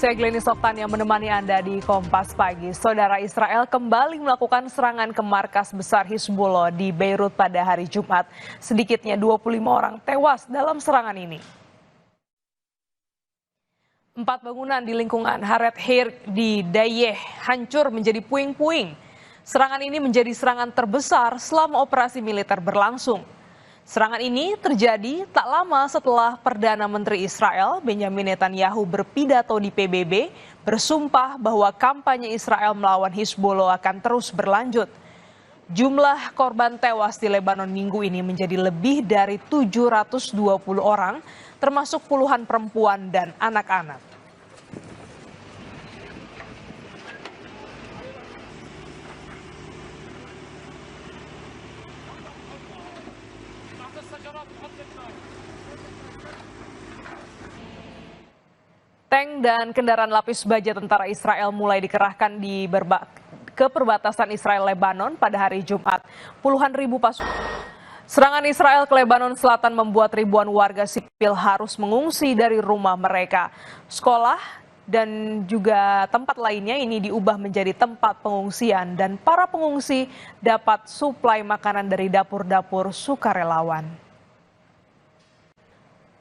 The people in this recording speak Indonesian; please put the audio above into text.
Saya Glenny Softan yang menemani Anda di Kompas Pagi. Saudara, Israel kembali melakukan serangan ke markas besar Hizbullah di Beirut pada hari Jumat. Sedikitnya 25 orang tewas dalam serangan ini. 4 bangunan di lingkungan Haret Heir di Dayeh hancur menjadi puing-puing. Serangan ini menjadi serangan terbesar selama operasi militer berlangsung. Serangan ini terjadi tak lama setelah Perdana Menteri Israel Benjamin Netanyahu berpidato di PBB bersumpah bahwa kampanye Israel melawan Hizbullah akan terus berlanjut. Jumlah korban tewas di Lebanon minggu ini menjadi lebih dari 720 orang, termasuk puluhan perempuan dan anak-anak. Tank dan kendaraan lapis baja tentara Israel mulai dikerahkan ke perbatasan Israel-Lebanon pada hari Jumat. Puluhan ribu pasukan. Serangan Israel ke Lebanon Selatan membuat ribuan warga sipil harus mengungsi dari rumah mereka. Sekolah dan juga tempat lainnya ini diubah menjadi tempat pengungsian dan para pengungsi dapat suplai makanan dari dapur-dapur sukarelawan.